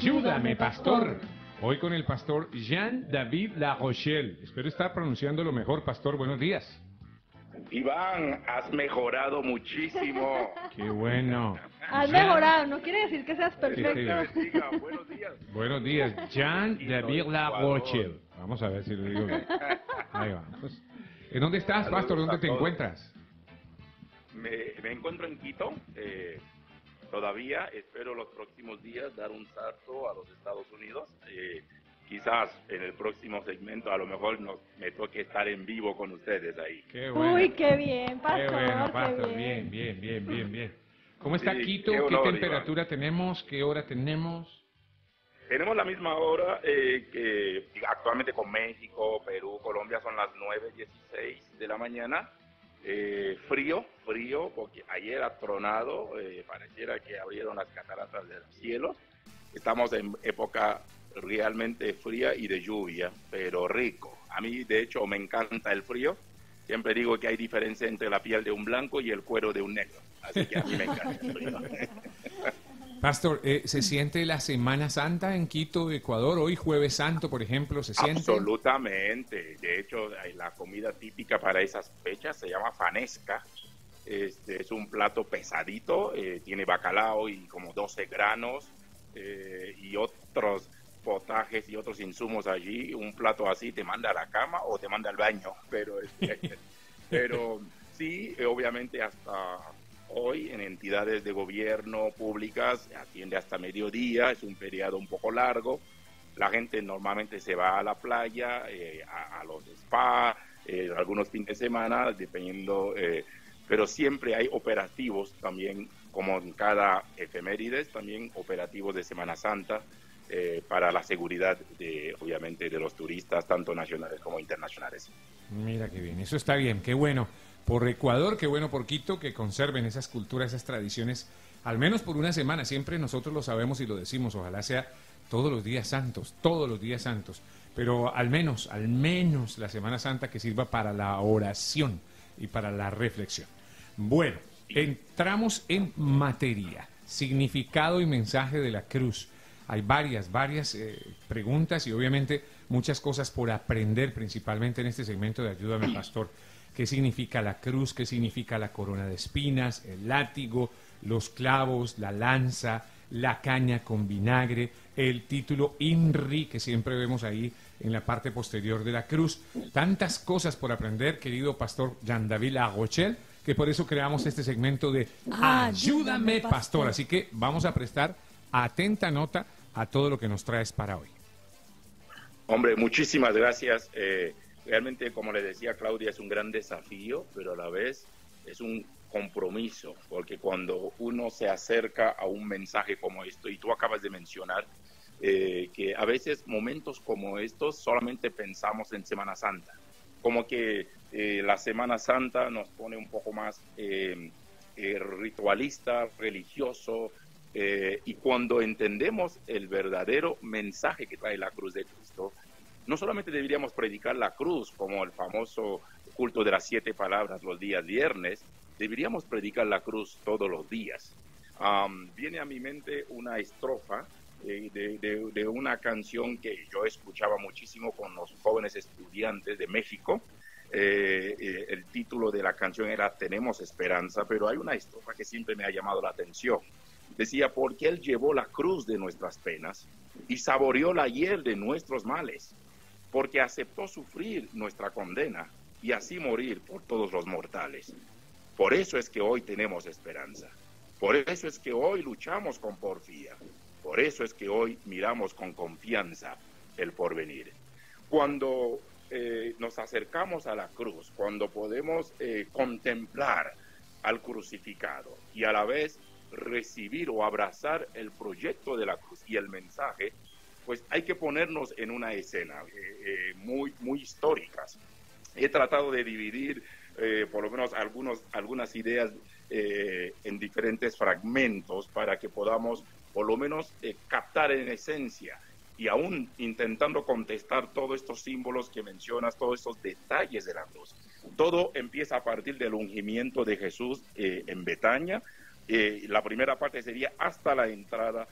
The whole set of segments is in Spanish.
Ayúdame, pastor. Hoy con el pastor Jean-David La Rochelle. Espero estar pronunciándolo mejor, pastor. Buenos días. Iván, has mejorado muchísimo. Qué bueno. Has mejorado, no quiere decir que seas perfecto. Bendiga, buenos días. Buenos días, Jean-David La Rochelle. Vamos a ver si lo digo bien. Ahí vamos. ¿En dónde estás, pastor? ¿Dónde te encuentras? Me encuentro en Quito. Todavía espero los próximos días dar un salto a los Estados Unidos. Quizás en el próximo segmento a lo mejor me toque estar en vivo con ustedes ahí. Qué bueno. Uy, qué bien, pastor. Qué bueno, qué pastor. bien. Bien. ¿Cómo está Sí, Quito? qué ¿Qué honor, temperatura tenemos? ¿Qué hora tenemos? Tenemos la misma hora que actualmente con México, Perú, Colombia son las 9:16 de la mañana. Frío, porque ayer ha tronado, pareciera que abrieron las cataratas del cielo. Estamos en época realmente fría y de lluvia, pero rico. A mí, de hecho, me encanta el frío. Siempre digo que hay diferencia entre la piel de un blanco y el cuero de un negro. Así que a mí me encanta el frío. Pastor, ¿se siente la Semana Santa en Quito, Ecuador? Hoy Jueves Santo, por ejemplo, ¿se siente? Absolutamente. De hecho, la comida típica para esas fechas se llama fanesca. Es un plato pesadito, tiene bacalao y como 12 granos y otros potajes y otros insumos allí. Un plato así te manda a la cama o te manda al baño. Pero sí, obviamente hasta hoy en entidades de gobierno públicas atiende hasta mediodía, es un feriado un poco largo. La gente normalmente se va a la playa, a los spas, algunos fines de semana, dependiendo, pero siempre hay operativos también, como en cada efemérides, también operativos de Semana Santa para la seguridad obviamente de los turistas, tanto nacionales como internacionales. Mira qué bien, eso está bien, qué bueno por Ecuador, qué bueno por Quito, que conserven esas culturas, esas tradiciones, al menos por una semana. Siempre nosotros lo sabemos y lo decimos, ojalá sea todos los días santos, pero al menos la Semana Santa que sirva para la oración y para la reflexión. Bueno, entramos en materia, significado y mensaje de la cruz. Hay varias preguntas y obviamente muchas cosas por aprender, principalmente en este segmento de Ayúdame, Pastor. ¿Qué significa la cruz? ¿Qué significa la corona de espinas? El látigo, los clavos, la lanza, la caña con vinagre, el título INRI que siempre vemos ahí en la parte posterior de la cruz. Tantas cosas por aprender, querido pastor Jean-David La Rochelle, que por eso creamos este segmento de Ayúdame, Pastor. Así que vamos a prestar atenta nota a todo lo que nos traes para hoy. Hombre, muchísimas gracias. Realmente, como le decía Claudia, es un gran desafío, pero a la vez es un compromiso, porque cuando uno se acerca a un mensaje como esto, y tú acabas de mencionar que a veces momentos como estos solamente pensamos en Semana Santa, como que la Semana Santa nos pone un poco más ritualista, religioso, y cuando entendemos el verdadero mensaje que trae la cruz de Cristo, no solamente deberíamos predicar la cruz como el famoso culto de las 7 palabras los días viernes, deberíamos predicar la cruz todos los días. Viene a mi mente una estrofa de una canción que yo escuchaba muchísimo con los jóvenes estudiantes de México. El título de la canción era Tenemos Esperanza, pero hay una estrofa que siempre me ha llamado la atención. Decía, porque Él llevó la cruz de nuestras penas y saboreó la hiel de nuestros males, porque aceptó sufrir nuestra condena y así morir por todos los mortales. Por eso es que hoy tenemos esperanza. Por eso es que hoy luchamos con porfía. Por eso es que hoy miramos con confianza el porvenir. Cuando nos acercamos a la cruz, cuando podemos contemplar al crucificado y a la vez recibir o abrazar el proyecto de la cruz y el mensaje, pues hay que ponernos en una escena muy históricas. He tratado de dividir por lo menos algunas ideas en diferentes fragmentos para que podamos por lo menos captar en esencia y aún intentando contestar todos estos símbolos que mencionas, todos estos detalles de la cruz. Todo empieza a partir del ungimiento de Jesús en Betania. La primera parte sería hasta la entrada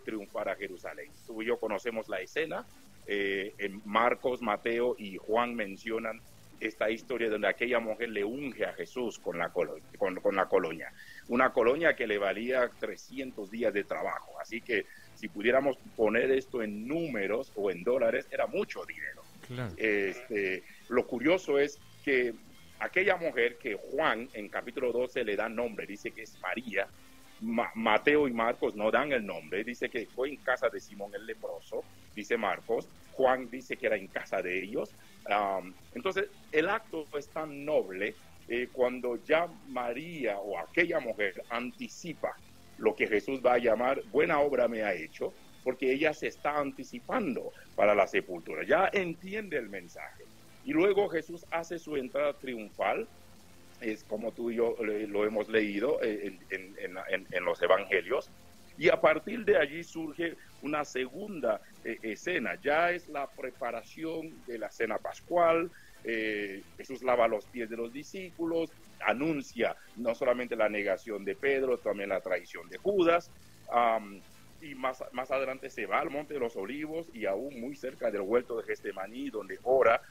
triunfar a Jerusalén. tú y yo conocemos la escena. En Marcos, Mateo y Juan mencionan esta historia donde aquella mujer le unge a Jesús con la colonia, una colonia que le valía 300 días de trabajo. Así que si pudiéramos poner esto en números o en dólares, era mucho dinero. Claro. Lo curioso es que aquella mujer que Juan en capítulo 12 le da nombre, dice que es María. Mateo y Marcos no dan el nombre, dice que fue en casa de Simón el leproso, dice Marcos. Juan dice que era en casa de ellos. Entonces el acto es tan noble cuando ya María o aquella mujer anticipa lo que Jesús va a llamar buena obra me ha hecho, porque ella se está anticipando para la sepultura, ya entiende el mensaje. Y luego Jesús hace su entrada triunfal, es como tú y yo lo hemos leído en los evangelios, y a partir de allí surge una segunda escena, ya es la preparación de la cena pascual. Jesús lava los pies de los discípulos, anuncia no solamente la negación de Pedro, también la traición de Judas, y más adelante se va al Monte de los Olivos y aún muy cerca del huerto de Getsemaní, donde ora,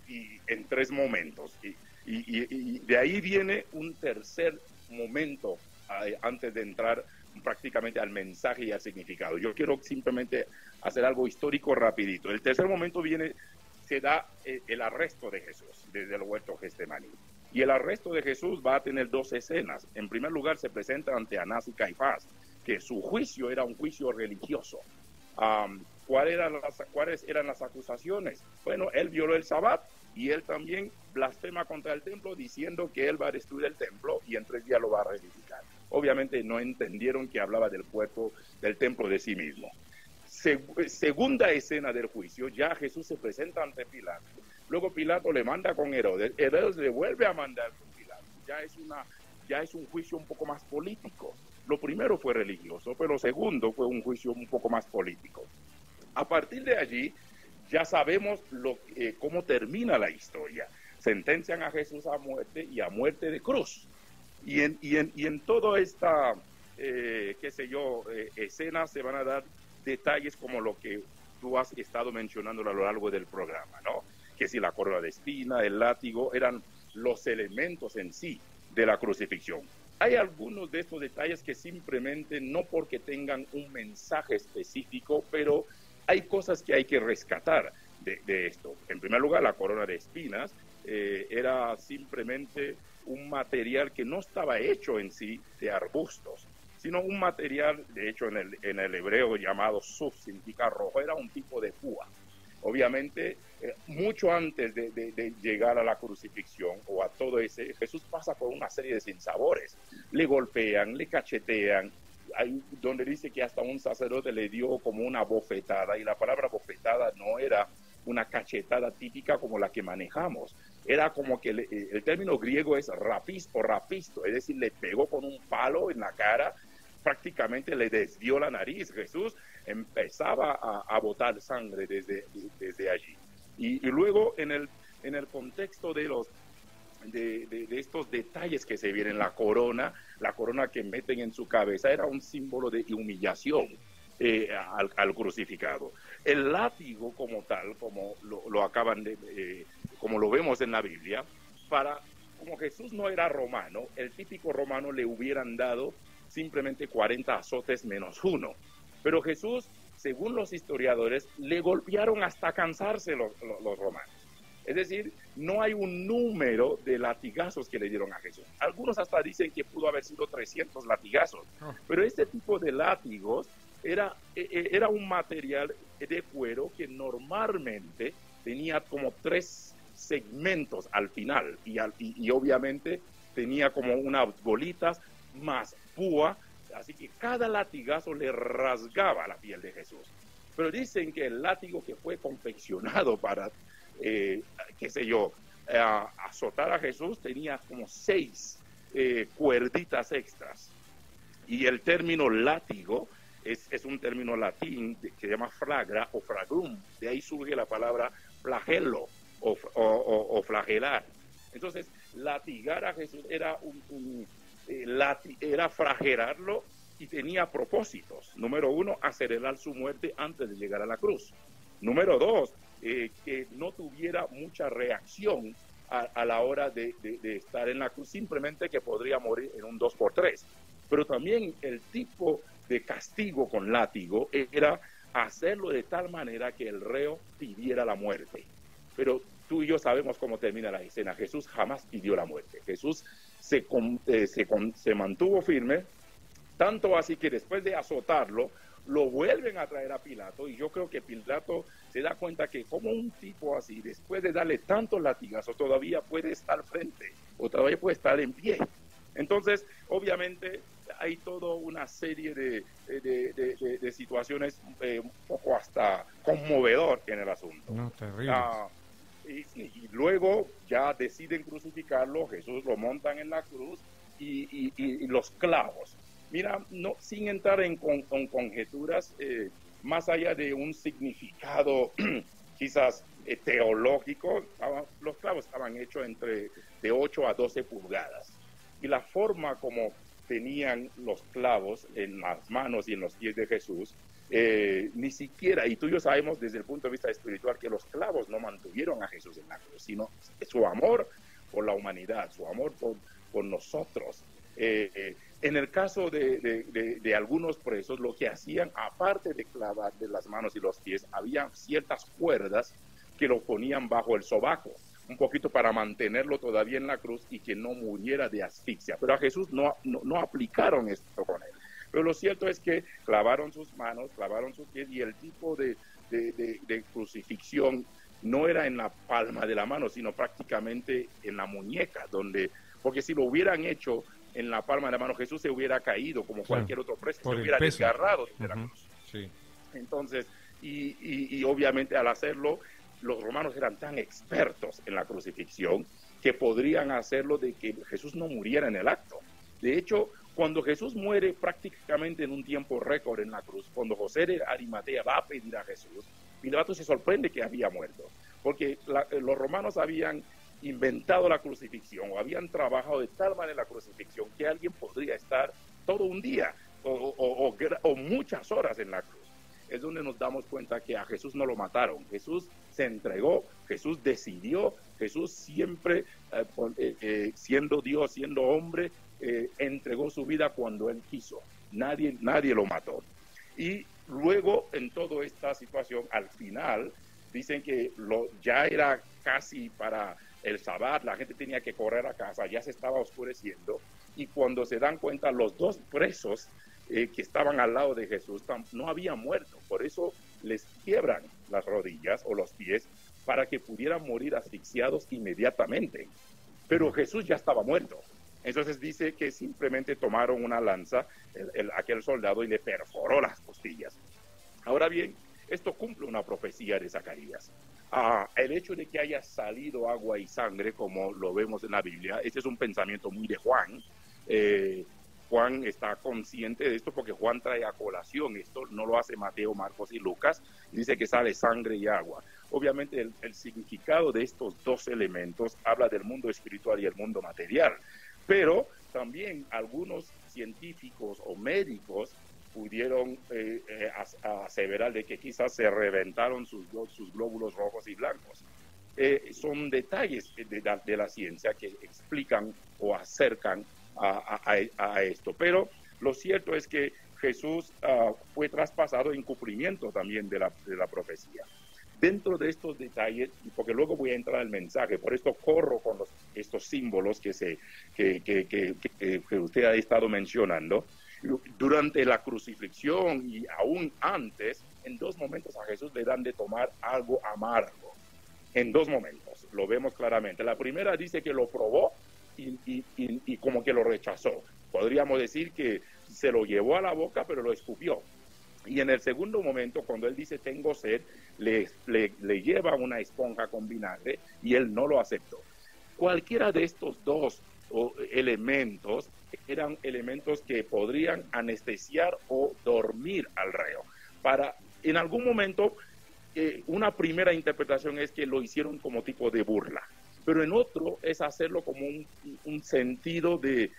y en 3 momentos. Y de ahí viene un tercer momento antes de entrar prácticamente al mensaje y al significado. Yo quiero simplemente hacer algo histórico rapidito. El tercer momento se da el arresto de Jesús desde el huerto de Getsemaní. Y el arresto de Jesús va a tener 2 escenas. En primer lugar, se presenta ante Anás y Caifás, que su juicio era un juicio religioso. ¿Cuáles eran las acusaciones? Bueno, él violó el Sabbat y él también blasfema contra el templo diciendo que él va a destruir el templo y en 3 días lo va a reedificar. Obviamente no entendieron que hablaba del cuerpo del templo de sí mismo. Segunda escena del juicio, ya Jesús se presenta ante Pilato. Luego Pilato le manda con Herodes. Herodes le vuelve a mandar con Pilato. Ya es un juicio un poco más político. Lo primero fue religioso, pero lo segundo fue un juicio un poco más político. A partir de allí, ya sabemos cómo termina la historia. Sentencian a Jesús a muerte y a muerte de cruz. Y en toda esta, escena se van a dar detalles como lo que tú has estado mencionando a lo largo del programa, ¿no? Que si la corona de espina, el látigo, eran los elementos en sí de la crucifixión. Hay algunos de estos detalles que simplemente no porque tengan un mensaje específico, pero hay cosas que hay que rescatar de esto. En primer lugar, la corona de espinas era simplemente un material que no estaba hecho en sí de arbustos, sino un material, de hecho en el hebreo llamado suf, significa rojo, era un tipo de púa. Obviamente, mucho antes de llegar a la crucifixión o a todo ese, Jesús pasa por una serie de sinsabores. Le golpean, le cachetean, hay donde dice que hasta un sacerdote le dio como una bofetada, y la palabra bofetada no era una cachetada típica como la que manejamos. Era como que el término griego es rapis o rapisto, es decir, le pegó con un palo en la cara, prácticamente le desvió la nariz. Jesús empezaba a botar sangre desde allí. Y luego en el contexto de estos detalles que se vienen, la corona que meten en su cabeza era un símbolo de humillación al crucificado. El látigo como tal, como como lo vemos en la Biblia, como Jesús no era romano, el típico romano le hubieran dado simplemente 40 azotes menos 1. Pero Jesús, según los historiadores, le golpearon hasta cansarse los romanos. Es decir, no hay un número de latigazos que le dieron a Jesús. Algunos hasta dicen que pudo haber sido 300 latigazos. Pero este tipo de látigos era un material de cuero que normalmente tenía como 3 segmentos al final. Y obviamente tenía como unas bolitas más púa. Así que cada latigazo le rasgaba la piel de Jesús. Pero dicen que el látigo que fue confeccionado para azotar a Jesús tenía como 6 cuerditas extras. Y el término látigo es un término latín que se llama flagra o flagrum. De ahí surge la palabra flagelo o flagelar. Entonces, latigar a Jesús era era flagelarlo y tenía propósitos. Número uno, acelerar su muerte antes de llegar a la cruz. Número dos, que no tuviera mucha reacción a la hora de estar en la cruz, simplemente que podría morir en un 2x3. Pero también el tipo de castigo con látigo era hacerlo de tal manera que el reo pidiera la muerte. Pero tú y yo sabemos cómo termina la escena. Jesús jamás pidió la muerte. Jesús se mantuvo firme, tanto así que después de azotarlo, lo vuelven a traer a Pilato, y yo creo que Pilato se da cuenta que como un tipo así, después de darle tantos latigazos, todavía puede estar frente, o todavía puede estar en pie. Entonces, obviamente, hay toda una serie de situaciones un poco hasta conmovedor en el asunto. No, terrible. Y luego ya deciden crucificarlo, Jesús lo montan en la cruz y los clavos. Mira, no, sin entrar en conjeturas, más allá de un significado quizás teológico, los clavos estaban hechos de 8 a 12 pulgadas. Y la forma como tenían los clavos en las manos y en los pies de Jesús, ni siquiera, y tú y yo sabemos desde el punto de vista espiritual que los clavos no mantuvieron a Jesús en la cruz, sino su amor por la humanidad, su amor por nosotros. En el caso de algunos presos, lo que hacían, aparte de clavar de las manos y los pies, había ciertas cuerdas que lo ponían bajo el sobaco, un poquito para mantenerlo todavía en la cruz y que no muriera de asfixia. Pero a Jesús no aplicaron esto con él. Pero lo cierto es que clavaron sus manos, clavaron sus pies, y el tipo de crucifixión no era en la palma de la mano, sino prácticamente en la muñeca, porque si lo hubieran hecho en la palma de la mano, Jesús se hubiera caído como cualquier otro preso, se hubiera desgarrado de la cruz. Sí. Entonces, y obviamente al hacerlo, los romanos eran tan expertos en la crucifixión que podrían hacerlo de que Jesús no muriera en el acto. De hecho, cuando Jesús muere prácticamente en un tiempo récord en la cruz, cuando José de Arimatea va a pedir a Jesús, Pilato se sorprende que había muerto, porque los romanos habían inventado la crucifixión o habían trabajado de tal manera la crucifixión que alguien podría estar todo un día o muchas horas en la cruz. Es donde nos damos cuenta que a Jesús no lo mataron. Jesús se entregó, Jesús decidió, Jesús siempre siendo Dios, siendo hombre, entregó su vida cuando él quiso. Nadie lo mató. Y luego en toda esta situación, al final, dicen que ya era casi para el sabbat, la gente tenía que correr a casa, ya se estaba oscureciendo, y cuando se dan cuenta, los dos presos que estaban al lado de Jesús no habían muerto, por eso les quiebran las rodillas o los pies para que pudieran morir asfixiados inmediatamente. Pero Jesús ya estaba muerto. Entonces dice que simplemente tomaron una lanza, aquel soldado, y le perforó las costillas. Ahora bien, esto cumple una profecía de Zacarías. El hecho de que haya salido agua y sangre, como lo vemos en la Biblia, este es un pensamiento muy de Juan. Juan está consciente de esto porque Juan trae a colación esto, no lo hace Mateo, Marcos y Lucas, y dice que sale sangre y agua. Obviamente el significado de estos dos elementos habla del mundo espiritual y el mundo material, pero también algunos científicos o médicos pudieron aseverar de que quizás se reventaron sus glóbulos rojos y blancos. Son detalles de la ciencia que explican o acercan a esto, pero lo cierto es que Jesús fue traspasado en cumplimiento también de la profecía. Dentro de estos detalles, porque luego voy a entrar al mensaje, por esto corro con estos símbolos que usted ha estado mencionando. Durante la crucifixión y aún antes, en dos momentos a Jesús le dan de tomar algo amargo. En dos momentos, lo vemos claramente. La primera dice que lo probó y como que lo rechazó. Podríamos decir que se lo llevó a la boca, pero lo escupió. Y en el segundo momento, cuando él dice tengo sed, le lleva una esponja con vinagre y él no lo aceptó. Cualquiera de estos dos elementos eran elementos que podrían anestesiar o dormir al reo. En algún momento, una primera interpretación es que lo hicieron como tipo de burla, pero en otro es hacerlo como un sentido de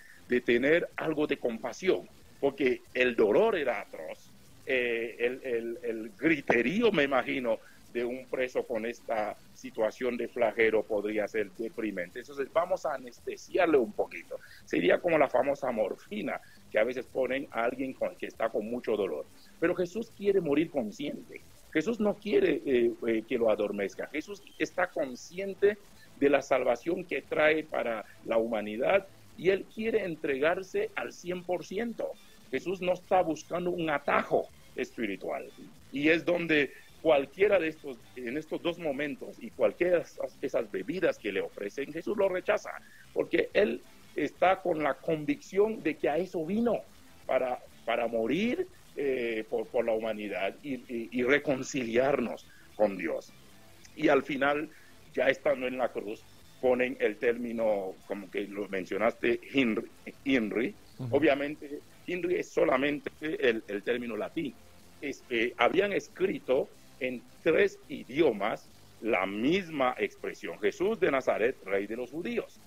tener algo de compasión, porque el dolor era atroz, el griterío, me imagino, de un preso con esta situación de flagelo podría ser deprimente. Entonces vamos a anestesiarle un poquito. Sería como la famosa morfina que a veces ponen a alguien que está con mucho dolor. Pero Jesús quiere morir consciente. Jesús no quiere que lo adormezca. Jesús está consciente de la salvación que trae para la humanidad y Él quiere entregarse al 100%. Jesús no está buscando un atajo espiritual. Y es donde cualquiera de estos, en estos dos momentos y cualquiera de esas bebidas que le ofrecen, Jesús lo rechaza, porque Él está con la convicción de que a eso vino, para morir por la humanidad y reconciliarnos con Dios. Y al final, ya estando en la cruz, ponen el término, como que lo mencionaste, INRI. Obviamente, INRI es solamente el término latín. Habían escrito en 3 idiomas la misma expresión: Jesús de Nazaret, Rey de los Judíos.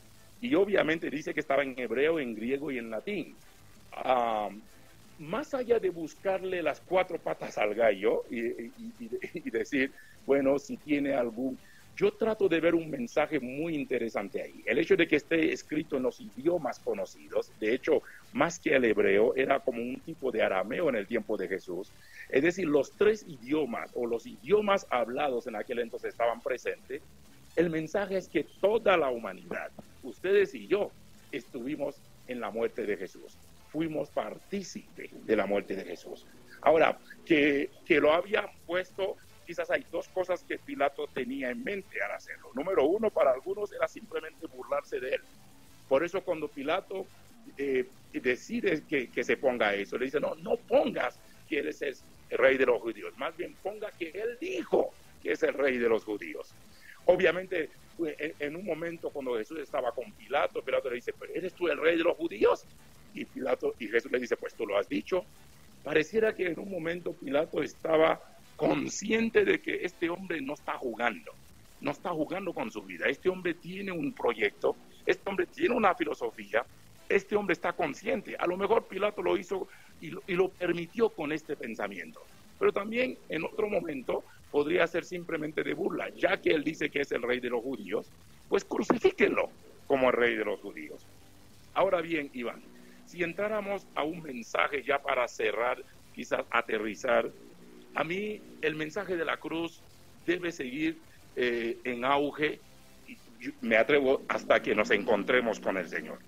Y obviamente dice que estaba en hebreo, en griego y en latín. Más allá de buscarle las 4 patas al gallo y decir, bueno, si tiene algún... Yo trato de ver un mensaje muy interesante ahí. El hecho de que esté escrito en los idiomas conocidos, de hecho, más que el hebreo, era como un tipo de arameo en el tiempo de Jesús. Es decir, los 3 idiomas o los idiomas hablados en aquel entonces estaban presentes. El mensaje es que toda la humanidad, ustedes y yo, estuvimos en la muerte de Jesús. Fuimos partícipes de la muerte de Jesús. Ahora, que lo habían puesto... Quizás hay 2 cosas que Pilato tenía en mente al hacerlo. Número 1, para algunos era simplemente burlarse de él. Por eso cuando Pilato decide que se ponga eso, le dice, no pongas que él es el rey de los judíos, más bien ponga que él dijo que es el rey de los judíos. Obviamente, en un momento cuando Jesús estaba con Pilato, Pilato le dice, ¿pero eres tú el rey de los judíos? Y Jesús le dice, pues tú lo has dicho. Pareciera que en un momento Pilato estaba consciente de que este hombre no está jugando con su vida. Este hombre tiene un proyecto, este hombre tiene una filosofía, este hombre está consciente. A lo mejor Pilato lo hizo y lo permitió con este pensamiento, pero también en otro momento podría ser simplemente de burla, ya que él dice que es el rey de los judíos, pues crucifíquenlo como el rey de los judíos. Ahora bien, Iván, si entráramos a un mensaje ya para cerrar, quizás aterrizar, a mí el mensaje de la cruz debe seguir en auge, y me atrevo hasta que nos encontremos con el Señor.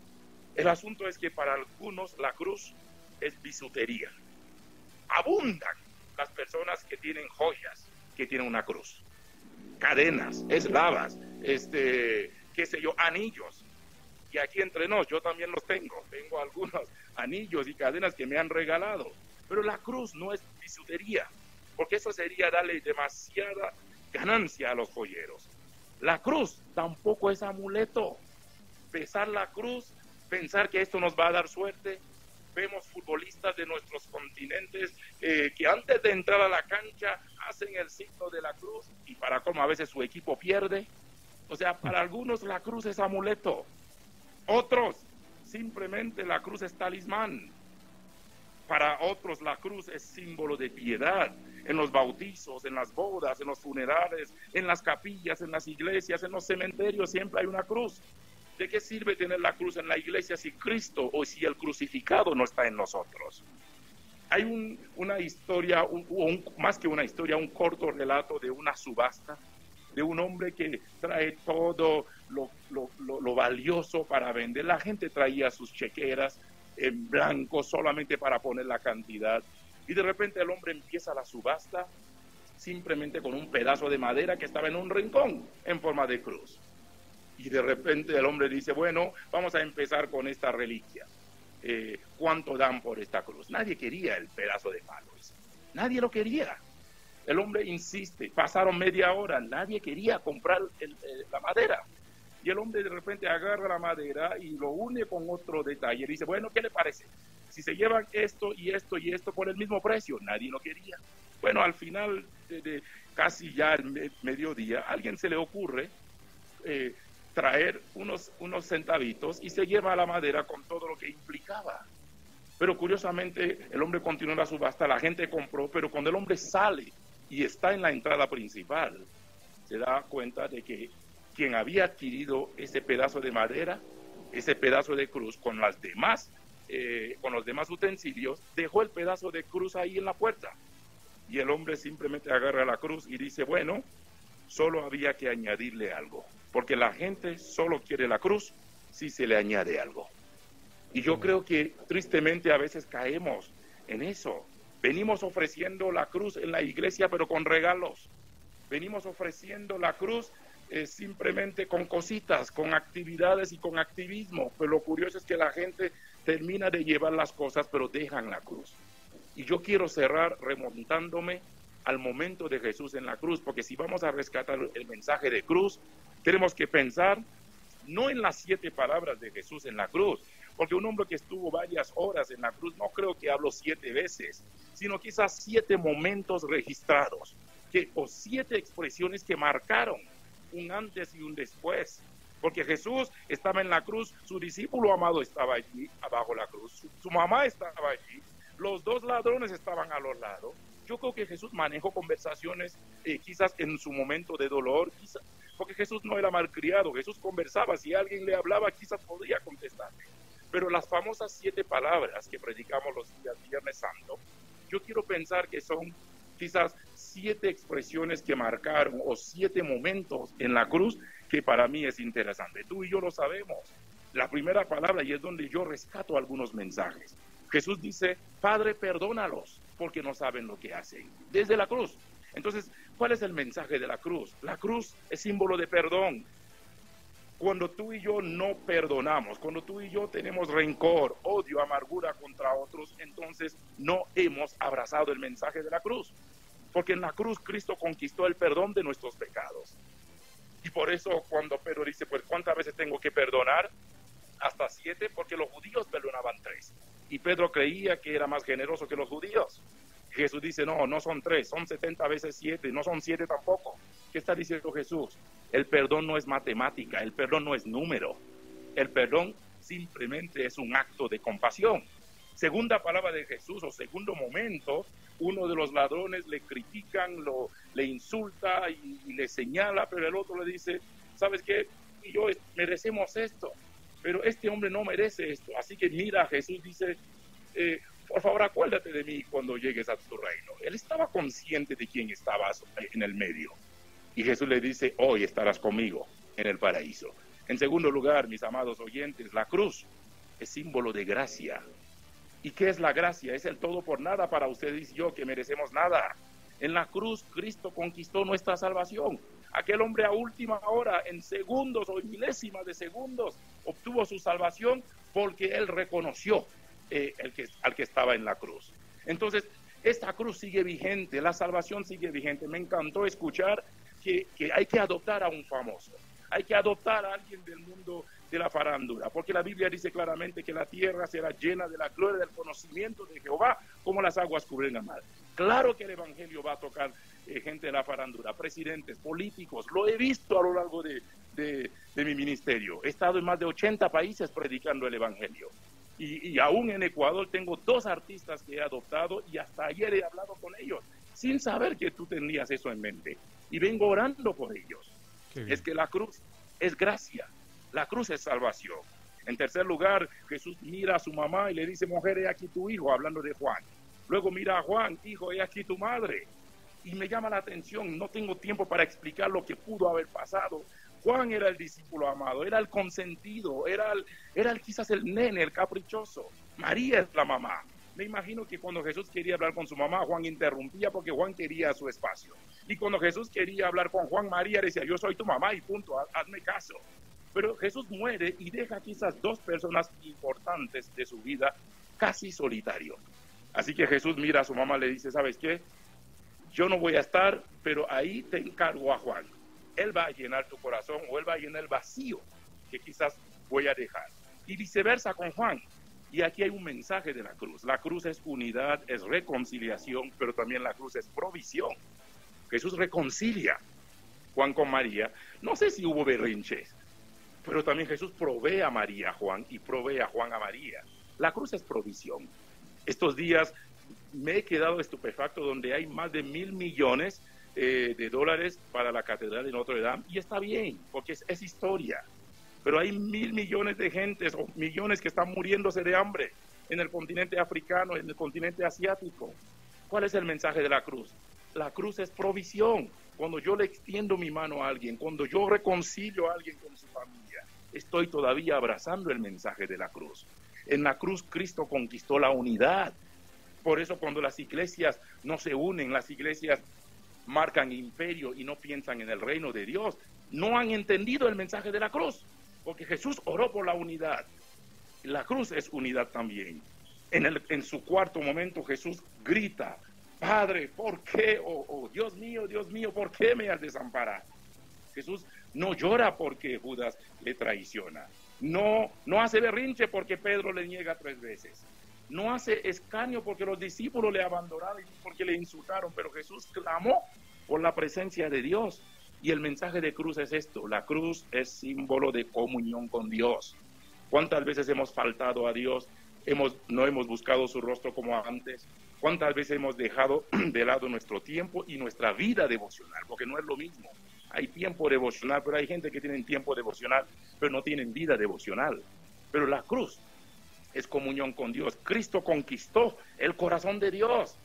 El asunto es que para algunos la cruz es bisutería. Abundan las personas que tienen joyas, que tienen una cruz, cadenas, eslavas, qué sé yo, anillos. Y aquí entre nos, yo también los tengo algunos anillos y cadenas que me han regalado. Pero la cruz no es bisutería, porque eso sería darle demasiada ganancia a los joyeros. La cruz tampoco es amuleto. Besar la cruz, pensar que esto nos va a dar suerte. Vemos futbolistas de nuestros continentes que antes de entrar a la cancha hacen el signo de la cruz y para cómo a veces su equipo pierde. O sea, para algunos la cruz es amuleto. Otros, simplemente la cruz es talismán. Para otros la cruz es símbolo de piedad. En los bautizos, en las bodas, en los funerales, en las capillas, en las iglesias, en los cementerios, siempre hay una cruz. ¿De qué sirve tener la cruz en la iglesia si Cristo o si el crucificado no está en nosotros? Hay una historia, más que una historia, un corto relato de una subasta, de un hombre que trae todo lo valioso para vender. La gente traía sus chequeras en blanco solamente para poner la cantidad. Y de repente el hombre empieza la subasta simplemente con un pedazo de madera que estaba en un rincón en forma de cruz. Y de repente el hombre dice, bueno, vamos a empezar con esta reliquia. ¿Cuánto dan por esta cruz? Nadie quería el pedazo de palo. Nadie lo quería. El hombre insiste, pasaron media hora, nadie quería comprar la madera. Y el hombre de repente agarra la madera y lo une con otro detalle. Dice, bueno, ¿qué le parece? Si se llevan esto y esto y esto por el mismo precio, nadie lo quería. Bueno, al final de casi ya el mediodía, a alguien se le ocurre traer unos centavitos y se lleva la madera con todo lo que implicaba. Pero curiosamente el hombre continuó la subasta, la gente compró, pero cuando el hombre sale y está en la entrada principal, se da cuenta de que quien había adquirido ese pedazo de madera, ese pedazo de cruz con los demás utensilios, dejó el pedazo de cruz ahí en la puerta. Y el hombre simplemente agarra la cruz y dice, bueno, solo había que añadirle algo, porque la gente solo quiere la cruz si se le añade algo. Y yo creo que tristemente a veces caemos en eso. Venimos ofreciendo la cruz en la iglesia, pero con regalos. Venimos ofreciendo la cruz simplemente con cositas, con actividades y con activismo. Pero lo curioso es que la gente termina de llevar las cosas, pero dejan la cruz. Y yo quiero cerrar remontándome al momento de Jesús en la cruz, porque si vamos a rescatar el mensaje de cruz, tenemos que pensar no en las 7 palabras de Jesús en la cruz, porque un hombre que estuvo varias horas en la cruz, no creo que habló 7 veces, sino quizás 7 momentos registrados, o 7 expresiones que marcaron un antes y un después, porque Jesús estaba en la cruz, su discípulo amado estaba allí, abajo la cruz, su mamá estaba allí, los 2 ladrones estaban a los lados. Yo creo que Jesús manejó conversaciones quizás en su momento de dolor, quizás, porque Jesús no era malcriado, Jesús conversaba, si alguien le hablaba quizás podría contestarle. Pero las famosas 7 palabras que predicamos los días Viernes Santo, yo quiero pensar que son quizás 7 expresiones que marcaron o 7 momentos en la cruz que para mí es interesante. Tú y yo lo sabemos. La primera palabra, y es donde yo rescato algunos mensajes. Jesús dice, Padre, perdónalos, porque no saben lo que hacen. Desde la cruz. Entonces, ¿cuál es el mensaje de la cruz? La cruz es símbolo de perdón. Cuando tú y yo no perdonamos, cuando tú y yo tenemos rencor, odio, amargura contra otros, entonces no hemos abrazado el mensaje de la cruz. Porque en la cruz Cristo conquistó el perdón de nuestros pecados. Y por eso cuando Pedro dice, pues ¿cuántas veces tengo que perdonar? Hasta 7, porque los judíos perdonaban 3. Y Pedro creía que era más generoso que los judíos. Jesús dice, no, no son 3, son 70 veces 7, no son 7 tampoco. ¿Qué está diciendo Jesús? El perdón no es matemática, el perdón no es número. El perdón simplemente es un acto de compasión. Segunda palabra de Jesús, o segundo momento, uno de los ladrones le critican, le insulta y le señala, pero el otro le dice, ¿sabes qué? Y yo merecemos esto, pero este hombre no merece esto. Así que mira, Jesús dice, por favor, acuérdate de mí cuando llegues a tu reino. Él estaba consciente de quién estaba en el medio. Y Jesús le dice, hoy estarás conmigo en el paraíso. En segundo lugar, mis amados oyentes, la cruz es símbolo de gracia. ¿Y qué es la gracia? Es el todo por nada para ustedes y yo, que merecemos nada. En la cruz, Cristo conquistó nuestra salvación. Aquel hombre a última hora, en segundos o en milésimas de segundos, obtuvo su salvación porque él reconoció al que estaba en la cruz. Entonces, esta cruz sigue vigente, la salvación sigue vigente. Me encantó escuchar que hay que adoptar a un famoso, hay que adoptar a alguien del mundo de la farándula, porque la Biblia dice claramente que la tierra será llena de la gloria del conocimiento de Jehová, como las aguas cubren el mar. Claro que el evangelio va a tocar gente de la farándula, presidentes, políticos. Lo he visto a lo largo de mi ministerio. He estado en más de 80 países predicando el evangelio. Y aún en Ecuador tengo 2 artistas que he adoptado y hasta ayer he hablado con ellos, sin saber que tú tenías eso en mente. Y vengo orando por ellos. Es que la cruz es gracia, la cruz es salvación. En tercer lugar, Jesús mira a su mamá y le dice, mujer, he aquí tu hijo, hablando de Juan. Luego mira a Juan, hijo, he aquí tu madre. Y me llama la atención, no tengo tiempo para explicar lo que pudo haber pasado. Juan era el discípulo amado, era el consentido, era quizás el nene, el caprichoso. María es la mamá. Me imagino que cuando Jesús quería hablar con su mamá, Juan interrumpía porque Juan quería su espacio. Y cuando Jesús quería hablar con Juan, María decía, yo soy tu mamá y punto, hazme caso. Pero Jesús muere y deja quizás 2 personas importantes de su vida casi solitario. Así que Jesús mira a su mamá y le dice, ¿sabes qué? Yo no voy a estar, pero ahí te encargo a Juan. Él va a llenar tu corazón, o él va a llenar el vacío que quizás voy a dejar. Y viceversa con Juan. Y aquí hay un mensaje de la cruz. La cruz es unidad, es reconciliación, pero también la cruz es provisión. Jesús reconcilia Juan con María. No sé si hubo berrinches, pero también Jesús provee a María a Juan y provee a Juan a María. La cruz es provisión. Estos días me he quedado estupefacto donde hay más de 1.000 millones de dólares para la Catedral de Notre Dame, y está bien, porque es historia, pero hay 1.000 millones de gentes o millones que están muriéndose de hambre en el continente africano, en el continente asiático. ¿Cuál es el mensaje de la cruz? La cruz es provisión. Cuando yo le extiendo mi mano a alguien, cuando yo reconcilio a alguien con su familia, estoy todavía abrazando el mensaje de la cruz. En la cruz Cristo conquistó la unidad. Por eso cuando las iglesias no se unen, las iglesias marcan imperio y no piensan en el reino de Dios, no han entendido el mensaje de la cruz, porque Jesús oró por la unidad. La cruz es unidad también. En su cuarto momento Jesús grita: Padre, ¿por qué? Dios mío, ¿por qué me has desamparado? Jesús no llora porque Judas le traiciona. No hace berrinche porque Pedro le niega 3 veces. No hace escarnio porque los discípulos le abandonaron y porque le insultaron. Pero Jesús clamó por la presencia de Dios. Y el mensaje de cruz es esto: la cruz es símbolo de comunión con Dios. ¿Cuántas veces hemos faltado a Dios? No hemos buscado su rostro como antes. ¿Cuántas veces hemos dejado de lado nuestro tiempo y nuestra vida devocional? Porque no es lo mismo. Hay tiempo devocional, pero hay gente que tiene tiempo devocional, pero no tienen vida devocional. Pero la cruz es comunión con Dios. Cristo conquistó el corazón de Dios.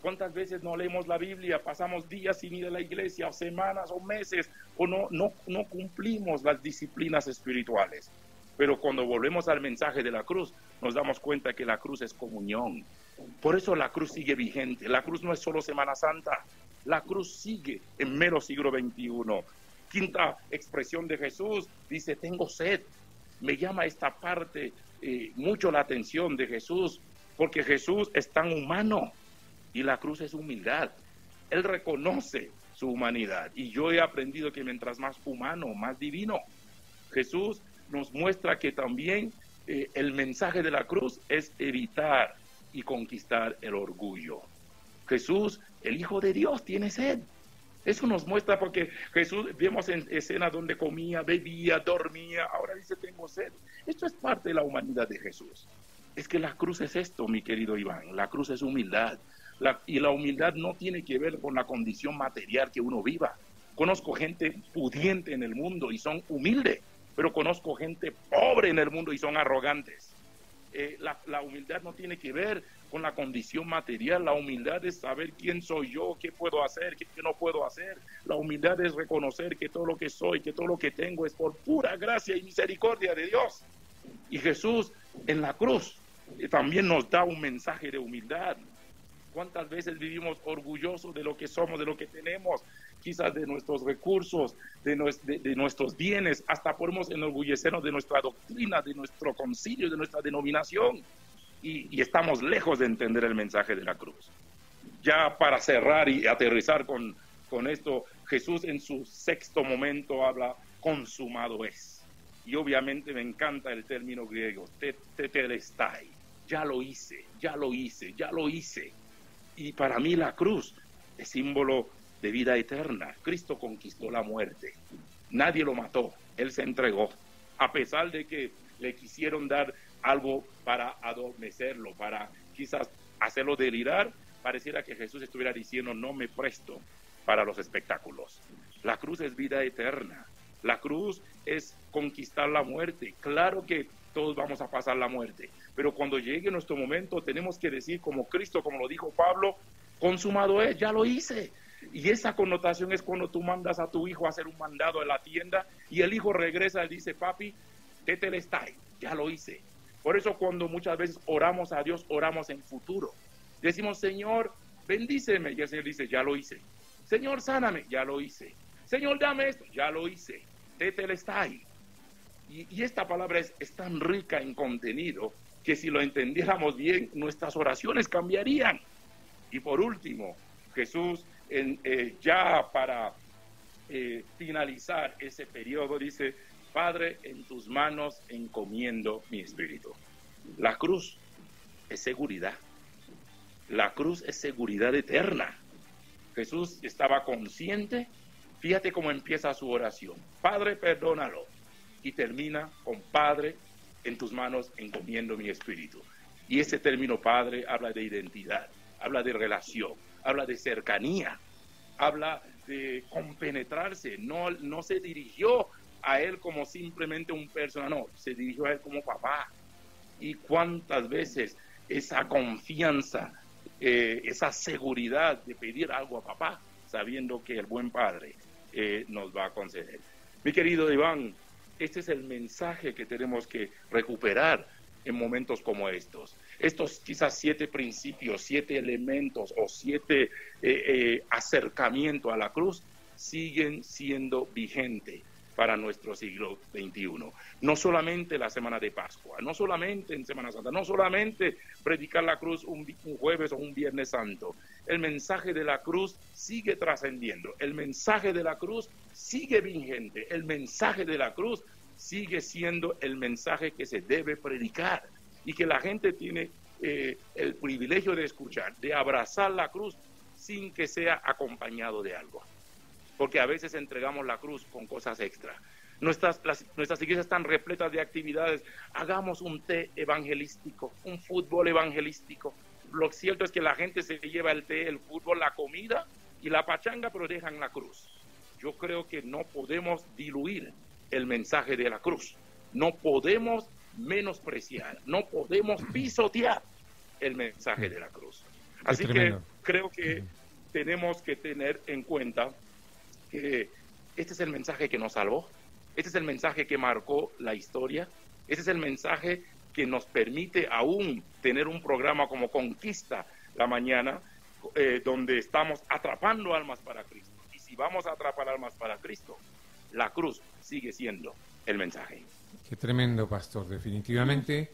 ¿Cuántas veces no leemos la Biblia? Pasamos días sin ir a la iglesia, o semanas, o meses, o no cumplimos las disciplinas espirituales. Pero cuando volvemos al mensaje de la cruz, nos damos cuenta que la cruz es comunión. Por eso la cruz sigue vigente. La cruz no es solo Semana Santa. La cruz sigue en mero siglo XXI. Quinta expresión de Jesús, dice: tengo sed. Me llama esta parte mucho la atención de Jesús, porque Jesús es tan humano y la cruz es humildad. Él reconoce su humanidad, y yo he aprendido que mientras más humano, más divino. Jesús nos muestra que también el mensaje de la cruz es evitar y conquistar el orgullo. Jesús, el Hijo de Dios, tiene sed. Eso nos muestra, porque Jesús, vemos en escenas donde comía, bebía, dormía, ahora dice: tengo sed. Esto es parte de la humanidad de Jesús. Es que la cruz es esto, mi querido Iván. La cruz es humildad. Y la humildad no tiene que ver con la condición material que uno viva. Conozco gente pudiente en el mundo y son humildes, pero conozco gente pobre en el mundo y son arrogantes. La humildad no tiene que ver con la condición material. La humildad es saber quién soy yo, qué puedo hacer, qué no puedo hacer. La humildad es reconocer que todo lo que soy, que todo lo que tengo es por pura gracia y misericordia de Dios. Y Jesús en la cruz también nos da un mensaje de humildad. ¿Cuántas veces vivimos orgullosos de lo que somos, de lo que tenemos? Quizás de nuestros recursos, de nuestros bienes, hasta podemos enorgullecernos de nuestra doctrina, de nuestro concilio, de nuestra denominación, y estamos lejos de entender el mensaje de la cruz. Ya para cerrar y aterrizar con esto, Jesús en su sexto momento habla: consumado es. Y obviamente me encanta el término griego, tetelestai. Ya lo hice, ya lo hice, ya lo hice. Y para mí la cruz es símbolo de vida eterna. Cristo conquistó la muerte. Nadie lo mató, Él se entregó. A pesar de que le quisieron dar algo para adormecerlo, para quizás hacerlo delirar, pareciera que Jesús estuviera diciendo: no me presto para los espectáculos. La cruz es vida eterna. La cruz es conquistar la muerte. Claro que todos vamos a pasar la muerte, pero cuando llegue nuestro momento tenemos que decir como Cristo, como lo dijo Pablo: consumado es, ya lo hice. Y esa connotación es cuando tú mandas a tu hijo a hacer un mandado en la tienda y el hijo regresa y dice: papi, tetelestai, ya lo hice. Por eso cuando muchas veces oramos a Dios, oramos en futuro. Decimos: Señor, bendíceme, y el Señor dice: ya lo hice. Señor, sáname, ya lo hice. Señor, dame esto, ya lo hice. Tetelestai. Y esta palabra es tan rica en contenido que si lo entendiéramos bien, nuestras oraciones cambiarían. Y por último, Jesús, ya para finalizar ese periodo, dice: Padre, en tus manos encomiendo mi espíritu. La cruz es seguridad. La cruz es seguridad eterna. Jesús estaba consciente. Fíjate cómo empieza su oración: Padre, perdónalo. Y termina con: Padre, en tus manos encomiendo mi espíritu. Y ese término padre habla de identidad, habla de relación, habla de cercanía, habla de compenetrarse. No se dirigió a él como simplemente un personaje, no, se dirigió a él como papá. Y cuántas veces esa confianza, esa seguridad de pedir algo a papá, sabiendo que el buen padre nos va a conceder. Mi querido Iván, este es el mensaje que tenemos que recuperar en momentos como estos. Estos quizás 7 principios, 7 elementos o 7 acercamientos a la cruz siguen siendo vigentes para nuestro siglo XXI. No solamente la semana de Pascua, no solamente en Semana Santa, no solamente predicar la cruz un jueves o un viernes santo. El mensaje de la cruz sigue trascendiendo, el mensaje de la cruz sigue vigente, el mensaje de la cruz sigue siendo el mensaje que se debe predicar y que la gente tiene el privilegio de escuchar, de abrazar la cruz sin que sea acompañado de algo. Porque a veces entregamos la cruz con cosas extra. Nuestras iglesias están repletas de actividades. Hagamos un té evangelístico, un fútbol evangelístico. Lo cierto es que la gente se lleva el té, el fútbol, la comida y la pachanga, pero dejan la cruz. Yo creo que no podemos diluir el mensaje de la cruz. No podemos menospreciar, no podemos pisotear el mensaje de la cruz. Así que creo que tenemos que tener en cuenta que este es el mensaje que nos salvó, este es el mensaje que marcó la historia, este es el mensaje que nos permite aún tener un programa como Conquista la Mañana, donde estamos atrapando almas para Cristo. Y si vamos a atrapar almas para Cristo, la cruz sigue siendo el mensaje. Qué tremendo, pastor. Definitivamente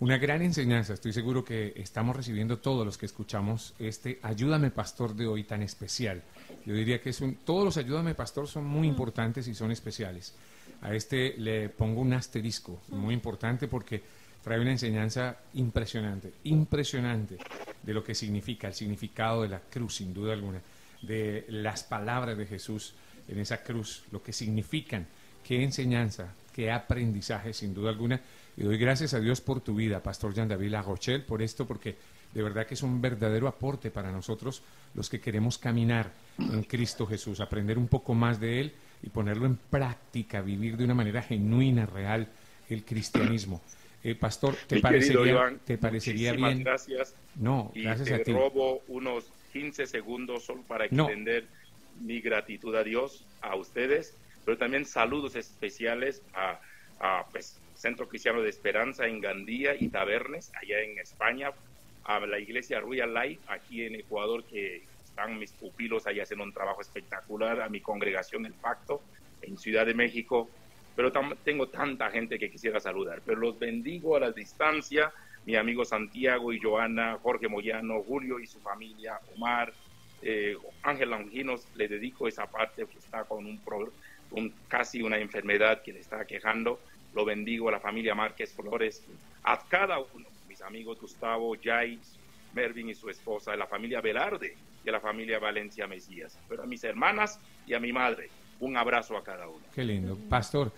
una gran enseñanza. Estoy seguro que estamos recibiendo todos los que escuchamos este Ayúdame Pastor de hoy tan especial. Yo diría que todos los Ayúdame Pastor son muy importantes y son especiales. A este le pongo un asterisco muy importante porque trae una enseñanza impresionante de lo que significa, el significado de la cruz, sin duda alguna, de las palabras de Jesús en esa cruz, lo que significan, qué enseñanza, qué aprendizaje, sin duda alguna. Y doy gracias a Dios por tu vida, Pastor Jean-David Larochelle, por esto, porque de verdad que es un verdadero aporte para nosotros los que queremos caminar en Cristo Jesús, aprender un poco más de Él y ponerlo en práctica, vivir de una manera genuina, real, el cristianismo. Pastor, ¿te parecería bien? Gracias. No, gracias a ti. Te robo unos 15 segundos solo para extender mi gratitud a Dios, a ustedes, pero también saludos especiales a Centro Cristiano de Esperanza en Gandía y Tabernes, allá en España, a la Iglesia Royal Life aquí en Ecuador, que están mis pupilos allá haciendo un trabajo espectacular, a mi congregación El Pacto en Ciudad de México, pero tengo tanta gente que quisiera saludar, pero los bendigo a la distancia, mi amigo Santiago y Joana, Jorge Moyano, Julio y su familia, Omar, Ángel Longinos, le dedico esa parte que está con casi una enfermedad que le está quejando. Lo bendigo a la familia Márquez Flores, a cada uno, mis amigos Gustavo, Jai, Mervin y su esposa, a la familia Velarde y a la familia Valencia Mesías, pero a mis hermanas y a mi madre, un abrazo a cada uno. Qué lindo. Pastor,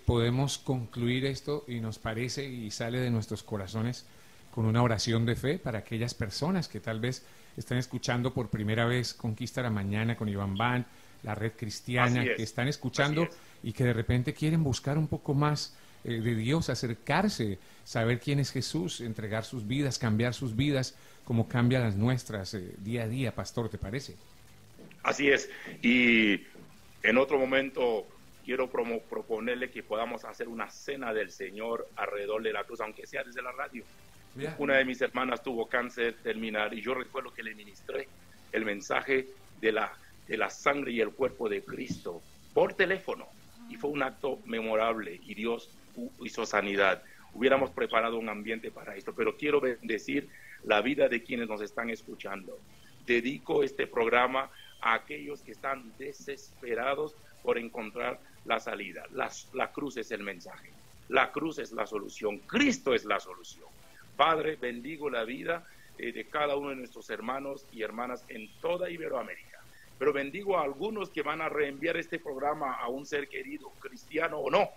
podemos concluir esto y nos parece y sale de nuestros corazones con una oración de fe para aquellas personas que tal vez están escuchando por primera vez Conquista la Mañana con Iván Van, la Red Cristiana, que están escuchando y que de repente quieren buscar un poco más de Dios, acercarse, saber quién es Jesús, entregar sus vidas, cambiar sus vidas, como cambia las nuestras día a día, Pastor, ¿te parece? Así es, y en otro momento quiero proponerle que podamos hacer una cena del Señor alrededor de la cruz, aunque sea desde la radio. Una de mis hermanas tuvo cáncer terminal y yo recuerdo que le ministré el mensaje de la sangre y el cuerpo de Cristo por teléfono, y fue un acto memorable y Dios hizo sanidad. Hubiéramos preparado un ambiente para esto, pero quiero bendecir la vida de quienes nos están escuchando. Dedico este programa a aquellos que están desesperados por encontrar la salida. La cruz es el mensaje, la cruz es la solución, Cristo es la solución. Padre, bendigo la vida de cada uno de nuestros hermanos y hermanas en toda Iberoamérica, pero bendigo a algunos que van a reenviar este programa a un ser querido, cristiano o no.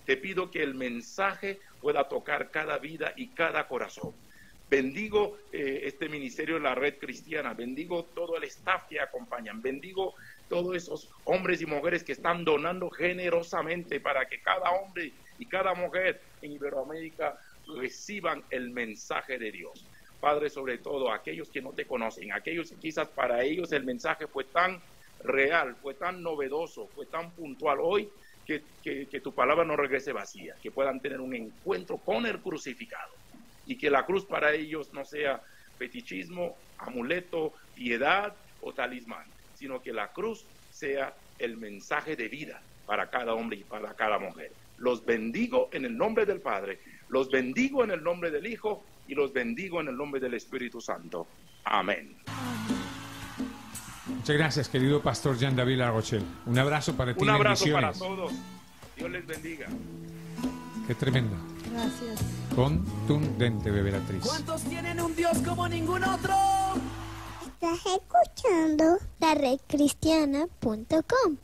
Te pido que el mensaje pueda tocar cada vida y cada corazón. Bendigo este ministerio de la Red Cristiana, bendigo todo el staff que acompañan, bendigo todos esos hombres y mujeres que están donando generosamente para que cada hombre y cada mujer en Iberoamérica reciban el mensaje de Dios. Padre, sobre todo aquellos que no te conocen, aquellos que quizás para ellos el mensaje fue tan real, fue tan novedoso, fue tan puntual hoy, que tu palabra no regrese vacía, que puedan tener un encuentro con el crucificado y que la cruz para ellos no sea fetichismo, amuleto, piedad o talismán, sino que la cruz sea el mensaje de vida para cada hombre y para cada mujer. Los bendigo en el nombre del Padre, los bendigo en el nombre del Hijo y los bendigo en el nombre del Espíritu Santo. Amén. Muchas gracias, querido pastor Jean David Larochelle. Un abrazo para ti. Un abrazo bendiciones. para todos. Dios les bendiga. Qué tremenda. Gracias. Contundente, Beberatriz. ¿Cuántos tienen un Dios como ningún otro? Estás escuchando la redcristiana.com.